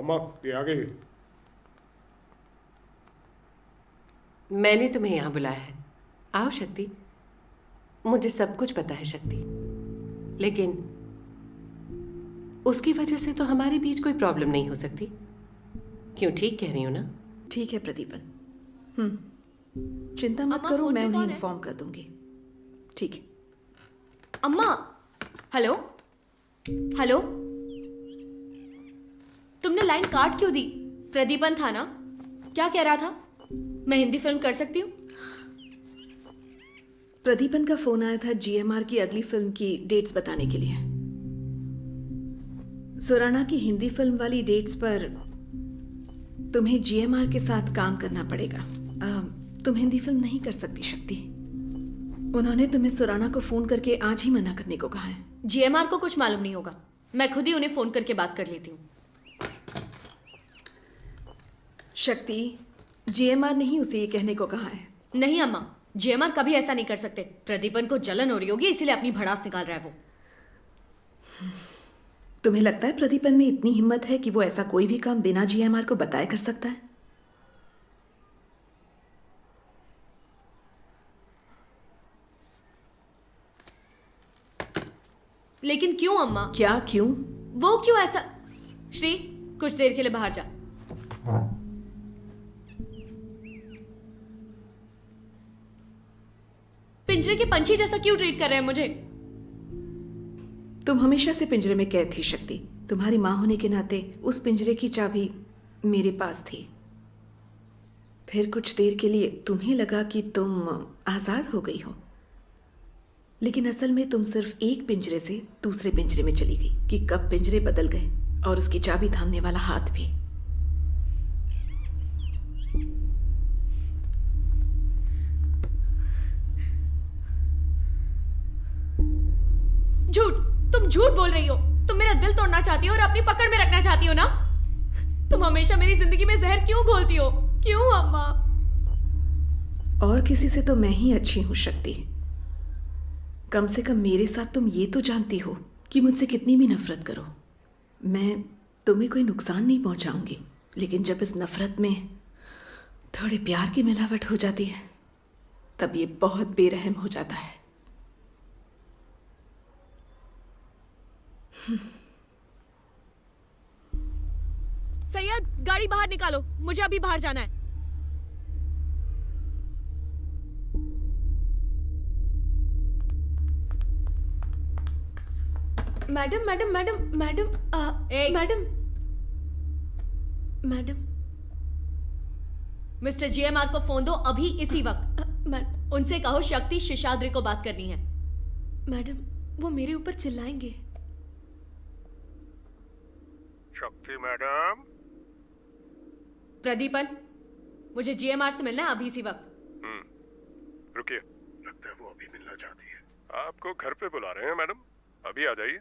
अम्मा ये आ गई। मैंने तुम्हें यहाँ बुलाया है। आओ शक्ति। मुझे सब कुछ पता है शक्ति, लेकिन उसकी वजह से तो हमारे बीच कोई प्रॉब्लम नहीं हो सकती। क्यों, ठीक कह रही हूँ ना? ठीक है प्रदीपन। चिंता मत अम्मा, करो, फोन मैं पे उन्हें कौन है? इन्फॉर्म कर दूंगी। ठीक है। अम्मा, हेलो हेलो, तुमने लाइन काट क्यों दी? प्रदीपन था ना? क्या कह रहा था? मैं हिंदी फिल्म कर सकती हूँ? प्रदीपन का फोन आया था जीएमआर की अगली फिल्म की डेट्स बताने के लिए। सुराना की हिंदी फिल्म वाली डेट्स पर तुम्हें जीएमआर के साथ काम करना पड़ेगा। तुम हिंदी फिल्म नहीं कर सकती शक्ति। उन्होंने तुम्हें सुराना को फोन करके आज ही मना करने को कहा है। जीएमआर को कुछ मालूम नहीं होगा, मैं खुद ही उन्हें फोन करके बात कर लेती हूँ। शक्ति, जीएमआर ने ही उसे ये कहने को कहा है। नहीं अम्मा, जीएमआर कभी ऐसा नहीं कर सकते। प्रदीपन को जलन हो रही होगी, इसीलिए अपनी भड़ास निकाल रहा है वो। तुम्हें लगता है प्रदीपन में इतनी हिम्मत है कि वो ऐसा कोई भी काम बिना जीएमआर को बताए कर सकता है? लेकिन क्यों अम्मा? क्या क्यों? वो क्यों ऐसा? श्री, कुछ देर के लिए बाहर जा। पिंजरे के पंछी जैसा क्यों ट्रीट कर रहे हैं मुझे? तुम हमेशा से पिंजरे में कैद थी शक्ति। तुम्हारी माँ होने के नाते उस पिंजरे की चाबी मेरे पास थी। फिर कुछ देर के लिए तुम्हें लगा कि तुम आजाद हो गई हो, लेकिन असल में तुम सिर्फ एक पिंजरे से दूसरे पिंजरे में चली गई कि कब पिंजरे बदल गए और उसकी चाबी थामने वाला हाथ भी। झूठ, तुम झूठ बोल रही हो। तुम मेरा दिल तोड़ना चाहती हो और अपनी पकड़ में रखना चाहती हो ना? तुम हमेशा मेरी जिंदगी में जहर क्यों घोलती हो? क्यों अम्मा? और किसी से तो मैं ही अच्छी हूं शक्ति। कम से कम मेरे साथ तुम ये तो जानती हो कि मुझसे कितनी भी नफरत करो, मैं तुम्हें कोई नुकसान नहीं पहुंचाऊंगी। लेकिन जब इस नफरत में थोड़े प्यार की मिलावट हो जाती है, तब ये बहुत बेरहम हो जाता है। सैयद, गाड़ी बाहर निकालो, मुझे अभी बाहर जाना है। Madam madam madam madam madam madam mister GMR को फोन दो अभी, इसी वक्त। उनसे कहो शक्ति शेषाद्री को बात करनी है। मैडम, वो मेरे ऊपर चिल्लाएंगे। शक्ति मैडम। प्रदीपन, मुझे जीएमआर से मिलना है अभी, इसी वक्त। रुकिए, लगता है वो अभी मिलना चाहती है। आपको घर पे बुला रहे हैं मैडम, अभी आ जाइए।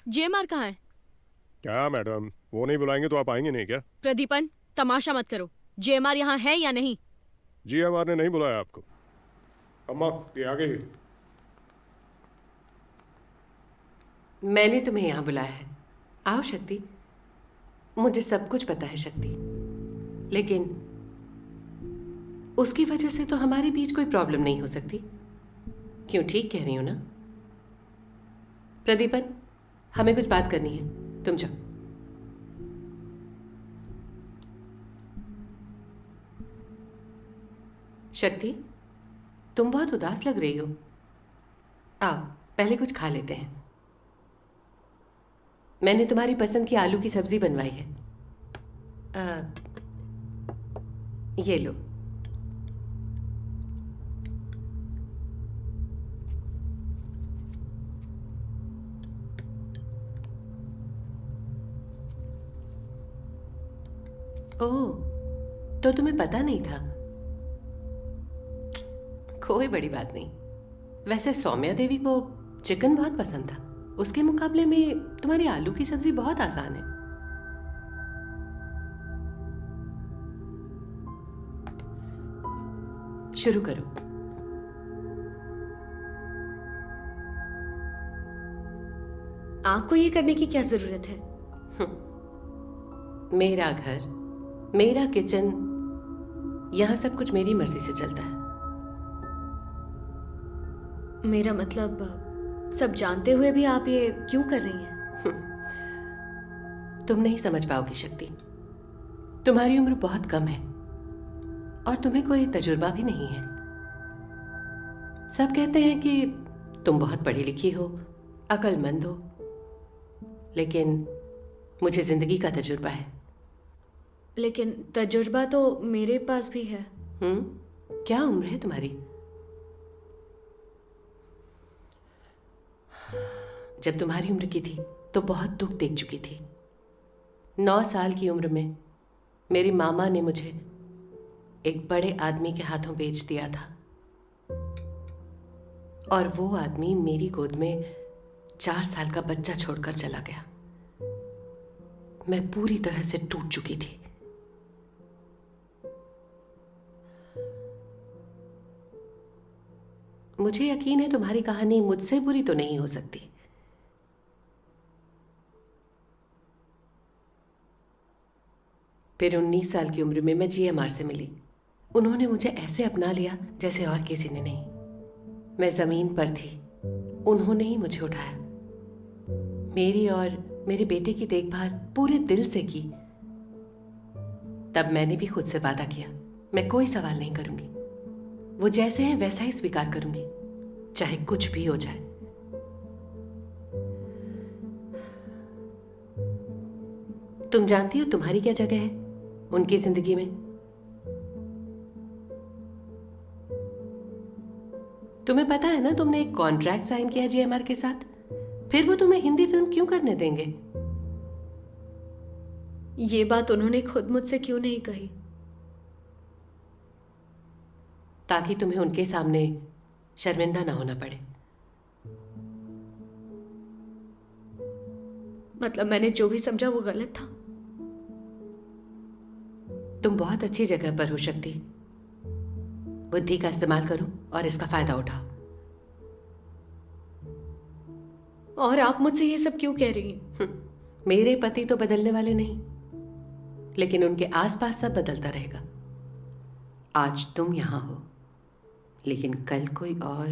जीएमआर कहाँ है? क्या मैडम, वो नहीं बुलाएंगे तो आप आएंगे नहीं क्या? प्रदीपन, तमाशा मत करो। जीएमआर यहाँ है या नहीं? जीएमआर ने नहीं बुलाया आपको। अम्मा ये आ गई। मैंने तुम्हें यहाँ बुलाया है। आओ शक्ति। मुझे सब कुछ पता है शक्ति, लेकिन उसकी वजह से तो हमारे बीच कोई प्रॉब्लम नहीं हो सकती। क्यों, ठीक कह रही हूँ ना? प्रदीपन, हमें कुछ बात करनी है, तुम जाओ। शक्ति, तुम बहुत उदास लग रही हो। आओ, पहले कुछ खा लेते हैं। मैंने तुम्हारी पसंद की आलू की सब्जी बनवाई है। ये लो। ओह, तो तुम्हें पता नहीं था? कोई बड़ी बात नहीं। वैसे सौम्या देवी को चिकन बहुत पसंद था। उसके मुकाबले में तुम्हारी आलू की सब्जी बहुत आसान है। शुरू करो। आपको ये करने की क्या जरूरत है? मेरा घर, मेरा किचन, यहां सब कुछ मेरी मर्जी से चलता है। मेरा मतलब सब जानते हुए भी आप ये क्यों कर रही हैं? तुम नहीं समझ पाओगी शक्ति। तुम्हारी उम्र बहुत कम है और तुम्हें कोई तजुर्बा भी नहीं है। सब कहते हैं कि तुम बहुत पढ़ी लिखी हो, अक्लमंद हो, लेकिन मुझे जिंदगी का तजुर्बा है। लेकिन तजुर्बा तो मेरे पास भी है। क्या उम्र है तुम्हारी? जब तुम्हारी उम्र की थी तो बहुत दुख देख चुकी थी। 9 साल की उम्र में मेरी मामा ने मुझे एक बड़े आदमी के हाथों बेच दिया था और वो आदमी मेरी गोद में 4 साल का बच्चा छोड़कर चला गया। मैं पूरी तरह से टूट चुकी थी। मुझे यकीन है तुम्हारी कहानी मुझसे बुरी तो नहीं हो सकती। फिर 19 साल की उम्र में मैं जीएमआर से मिली। उन्होंने मुझे ऐसे अपना लिया जैसे और किसी ने नहीं। मैं जमीन पर थी, उन्होंने ही मुझे उठाया। मेरी और मेरे बेटे की देखभाल पूरे दिल से की। तब मैंने भी खुद से वादा किया, मैं कोई सवाल नहीं करूंगी। वो जैसे हैं वैसा ही स्वीकार करूंगी, चाहे कुछ भी हो जाए। तुम जानती हो तुम्हारी क्या जगह है उनकी जिंदगी में? तुम्हें पता है ना, तुमने एक कॉन्ट्रैक्ट साइन किया जीएमआर के साथ। फिर वो तुम्हें हिंदी फिल्म क्यों करने देंगे? ये बात उन्होंने खुद मुझसे क्यों नहीं कही? ताकि तुम्हें उनके सामने शर्मिंदा ना होना पड़े। मतलब मैंने जो भी समझा वो गलत था? तुम बहुत अच्छी जगह पर हो शक्ति। बुद्धि का इस्तेमाल करो और इसका फायदा उठाओ। और आप मुझसे ये सब क्यों कह रही हैं? मेरे पति तो बदलने वाले नहीं, लेकिन उनके आसपास सब बदलता रहेगा। आज तुम यहां हो, लेकिन कल कोई और